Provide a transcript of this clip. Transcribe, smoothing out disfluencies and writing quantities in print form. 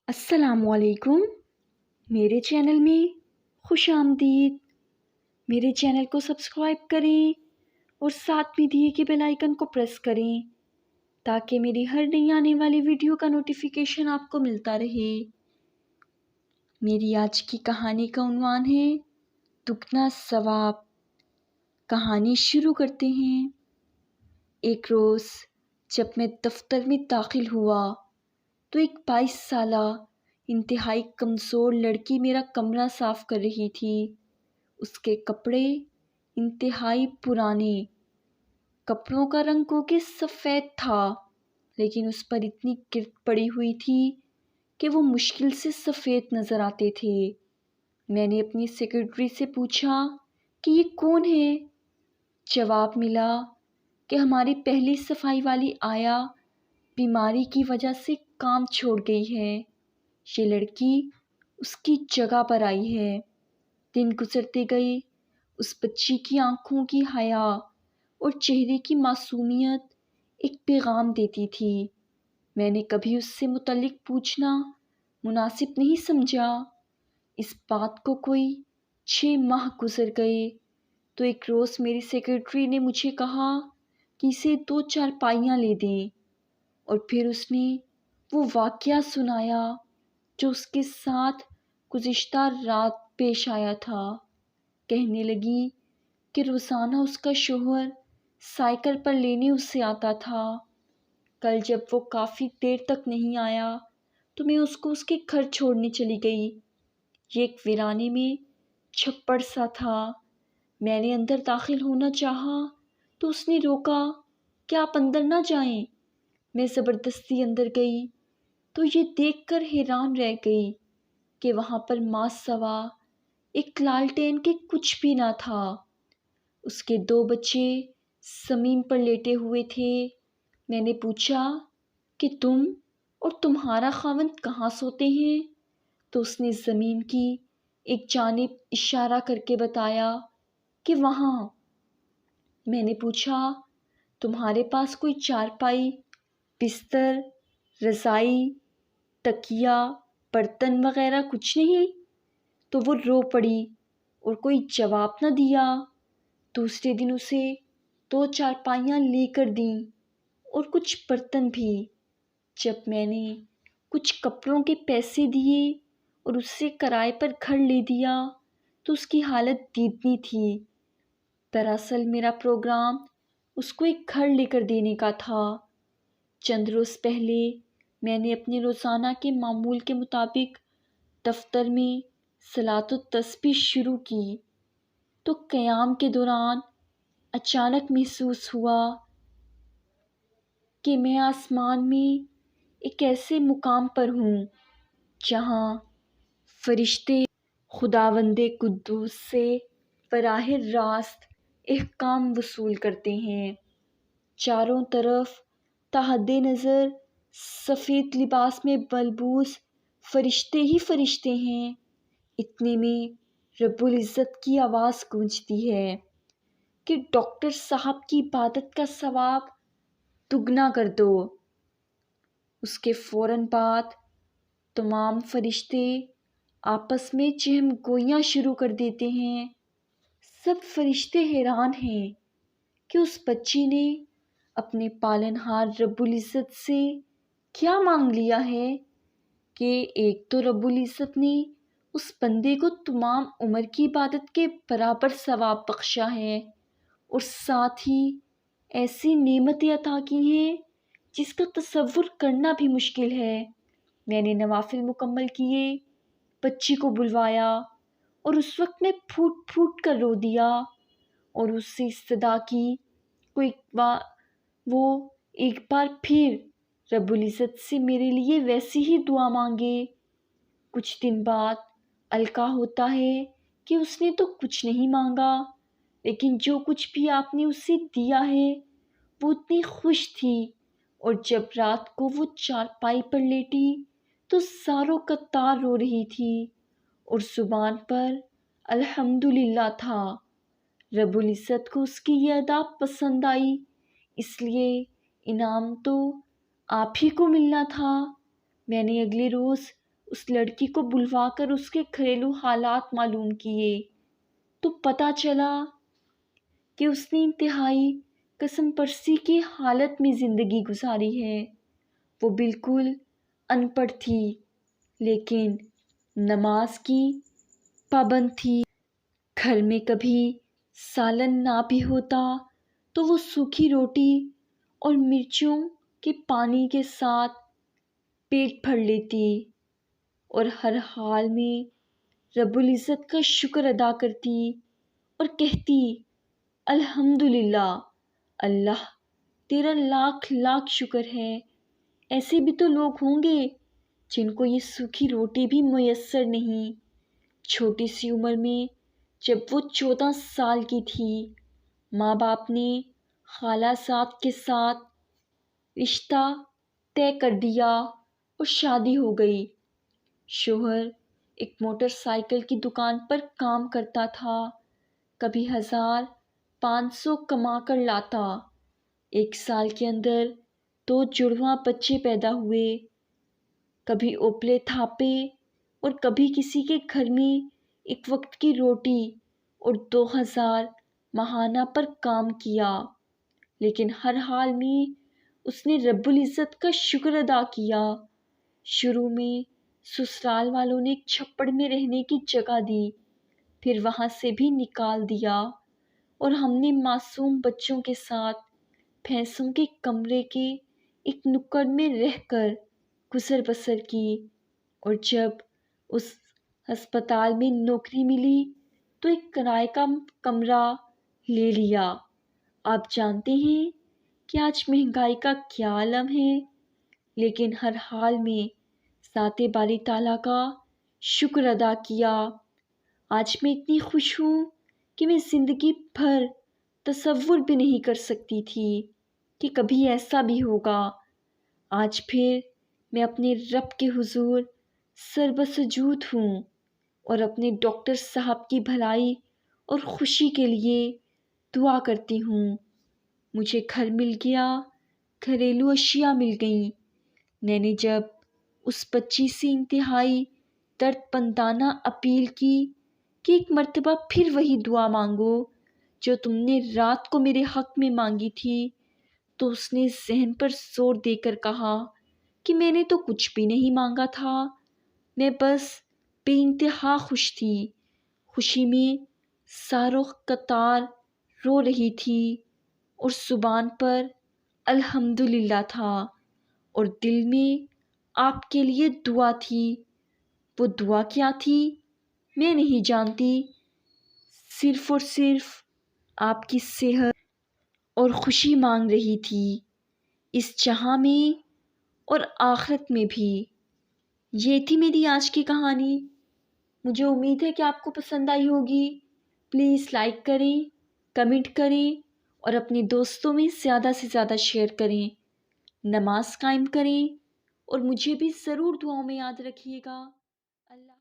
السلام علیکم۔ میرے چینل میں خوش آمدید۔ میرے چینل کو سبسکرائب کریں اور ساتھ میں دیے کے بیل آئیکن کو پریس کریں تاکہ میری ہر نئی آنے والی ویڈیو کا نوٹیفیکیشن آپ کو ملتا رہے۔ میری آج کی کہانی کا عنوان ہے دگنا ثواب۔ کہانی شروع کرتے ہیں۔ ایک روز جب میں دفتر میں داخل ہوا تو ایک 22 سالہ انتہائی کمزور لڑکی میرا کمرہ صاف کر رہی تھی۔ اس کے کپڑے انتہائی پرانے، کپڑوں کا رنگ گوگے سفید تھا، لیکن اس پر اتنی گرد پڑی ہوئی تھی کہ وہ مشکل سے سفید نظر آتے تھے۔ میں نے اپنی سیکرٹری سے پوچھا کہ یہ کون ہے؟ جواب ملا کہ ہماری پہلی صفائی والی آیا بیماری کی وجہ سے کام چھوڑ گئی ہے، یہ لڑکی اس کی جگہ پر آئی ہے۔ دن گزرتے گئے، اس بچی کی آنکھوں کی حیا اور چہرے کی معصومیت ایک پیغام دیتی تھی۔ میں نے کبھی اس سے متعلق پوچھنا مناسب نہیں سمجھا۔ اس بات کو کوئی 6 ماہ گزر گئے تو ایک روز میری سیکرٹری نے مجھے کہا کہ اسے 2 چارپائیاں لے دیں، اور پھر اس نے وہ واقعہ سنایا جو اس کے ساتھ گزشتہ رات پیش آیا تھا۔ کہنے لگی کہ روزانہ اس کا شوہر سائیکل پر لینے اسے آتا تھا۔ کل جب وہ کافی دیر تک نہیں آیا تو میں اس کو اس کے گھر چھوڑنے چلی گئی۔ یہ ایک ویرانے میں چھپڑ سا تھا۔ میں نے اندر داخل ہونا چاہا تو اس نے روکا کہ آپ اندر نہ جائیں۔ میں زبردستی اندر گئی تو یہ دیکھ کر حیران رہ گئی کہ وہاں پر ماں سوا ایک لالٹین کے کچھ بھی نہ تھا۔ اس کے 2 بچے زمین پر لیٹے ہوئے تھے۔ میں نے پوچھا کہ تم اور تمہارا خاوند کہاں سوتے ہیں؟ تو اس نے زمین کی ایک جانب اشارہ کر کے بتایا کہ وہاں۔ میں نے پوچھا تمہارے پاس کوئی چارپائی، بستر، رضائی، تکیہ، برتن وغیرہ کچھ نہیں؟ تو وہ رو پڑی اور کوئی جواب نہ دیا۔ دوسرے دن اسے 2 چارپائیاں لے کر دیں اور کچھ برتن بھی۔ جب میں نے کچھ کپڑوں کے پیسے دیے اور اس سے کرائے پر گھر لے دیا تو اس کی حالت دیدنی تھی۔ دراصل میرا پروگرام اس کو ایک گھر لے کر دینے کا تھا۔ چند روز پہلے میں نے اپنے روزانہ کے معمول کے مطابق دفتر میں صلاۃ التسبیح شروع کی تو قیام کے دوران اچانک محسوس ہوا کہ میں آسمان میں ایک ایسے مقام پر ہوں جہاں فرشتے خداوند قدوس سے براہ راست احکام وصول کرتے ہیں۔ چاروں طرف تحت نظر سفید لباس میں ملبوس فرشتے ہی فرشتے ہیں۔ اتنے میں رب العزت کی آواز گونجتی ہے کہ ڈاکٹر صاحب کی عبادت کا ثواب دگنا کر دو۔ اس کے فوراً بعد تمام فرشتے آپس میں چہم گوئیاں شروع کر دیتے ہیں۔ سب فرشتے حیران ہیں کہ اس بچی نے اپنے پالنہار رب العزت سے کیا مانگ لیا ہے کہ ایک تو رب العزت نے اس بندے کو تمام عمر کی عبادت کے برابر ثواب بخشا ہے، اور ساتھ ہی ایسی نعمتیں عطا کی ہیں جس کا تصور کرنا بھی مشکل ہے۔ میں نے نوافل مکمل کیے، بچی کو بلوایا اور اس وقت میں پھوٹ پھوٹ کر رو دیا اور اس سے استدعا کی وہ ایک بار پھر رب العزت سے میرے لیے ویسی ہی دعا مانگے۔ کچھ دن بعد القا ہوتا ہے کہ اس نے تو کچھ نہیں مانگا، لیکن جو کچھ بھی آپ نے اسے دیا ہے وہ اتنی خوش تھی، اور جب رات کو وہ چارپائی پر لیٹی تو زاروں قطار رو رہی تھی اور زبان پر الحمدللہ تھا۔ رب العزت کو اس کی یہ ادا پسند آئی، اس لیے انعام تو آپ ہی کو ملنا تھا۔ میں نے اگلے روز اس لڑکی کو بلوا کر اس کے گھریلو حالات معلوم کیے تو پتہ چلا کہ اس نے انتہائی قسم پرسی کی حالت میں زندگی گزاری ہے۔ وہ بالکل ان پڑھ تھی لیکن نماز کی پابند تھی۔ گھر میں کبھی سالن نہ بھی ہوتا تو وہ سوکھی روٹی اور مرچوں کے پانی کے ساتھ پیٹ بھر لیتی اور ہر حال میں رب العزت کا شکر ادا کرتی اور کہتی الحمدللہ، اللہ تیرا لاکھ لاکھ شکر ہے۔ ایسے بھی تو لوگ ہوں گے جن کو یہ سوکھی روٹی بھی میسر نہیں۔ چھوٹی سی عمر میں جب وہ 14 سال کی تھی، ماں باپ نے خالہ صاحب کے ساتھ رشتہ طے کر دیا اور شادی ہو گئی۔ شوہر ایک موٹر سائیکل کی دکان پر کام کرتا تھا، کبھی 1500 کما کر لاتا۔ 1 سال کے اندر 2 جڑواں بچے پیدا ہوئے، کبھی اوپلے تھاپے اور کبھی کسی کے گھر میں ایک وقت کی روٹی اور 2000 ماہانہ پر کام کیا، لیکن ہر حال میں اس نے رب العزت کا شکر ادا کیا۔ شروع میں سسرال والوں نے ایک چھپڑ میں رہنے کی جگہ دی، پھر وہاں سے بھی نکال دیا اور ہم نے معصوم بچوں کے ساتھ بھینسوں کے کمرے کے ایک نکڑ میں رہ کر گزر بسر کی، اور جب اس ہسپتال میں نوکری ملی تو ایک کرائے کا کمرہ لے لیا۔ آپ جانتے ہیں کہ آج مہنگائی کا کیا عالم ہے، لیکن ہر حال میں ذات باری تعالیٰ کا شکر ادا کیا۔ آج میں اتنی خوش ہوں کہ میں زندگی بھر تصور بھی نہیں کر سکتی تھی کہ کبھی ایسا بھی ہوگا۔ آج پھر میں اپنے رب کے حضور سربسجود ہوں اور اپنے ڈاکٹر صاحب کی بھلائی اور خوشی کے لیے دعا کرتی ہوں۔ مجھے گھر مل گیا، گھریلو اشیاء مل گئیں۔ میں نے جب اس بچی سے انتہائی درد پندانہ اپیل کی کہ ایک مرتبہ پھر وہی دعا مانگو جو تم نے رات کو میرے حق میں مانگی تھی، تو اس نے ذہن پر زور دے کر کہا کہ میں نے تو کچھ بھی نہیں مانگا تھا، میں بس بے انتہا خوش تھی۔ خوشی میں ساروں قطار رو رہی تھی اور زبان پر الحمدللہ تھا اور دل میں آپ کے لیے دعا تھی۔ وہ دعا کیا تھی میں نہیں جانتی، صرف اور صرف آپ کی صحت اور خوشی مانگ رہی تھی، اس جہاں میں اور آخرت میں بھی۔ یہ تھی میری آج کی کہانی۔ مجھے امید ہے کہ آپ کو پسند آئی ہوگی۔ پلیز لائک کریں، کمنٹ کریں اور اپنے دوستوں میں زیادہ سے زیادہ شیئر کریں۔ نماز قائم کریں اور مجھے بھی ضرور دعاؤں میں یاد رکھیے گا۔ اللہ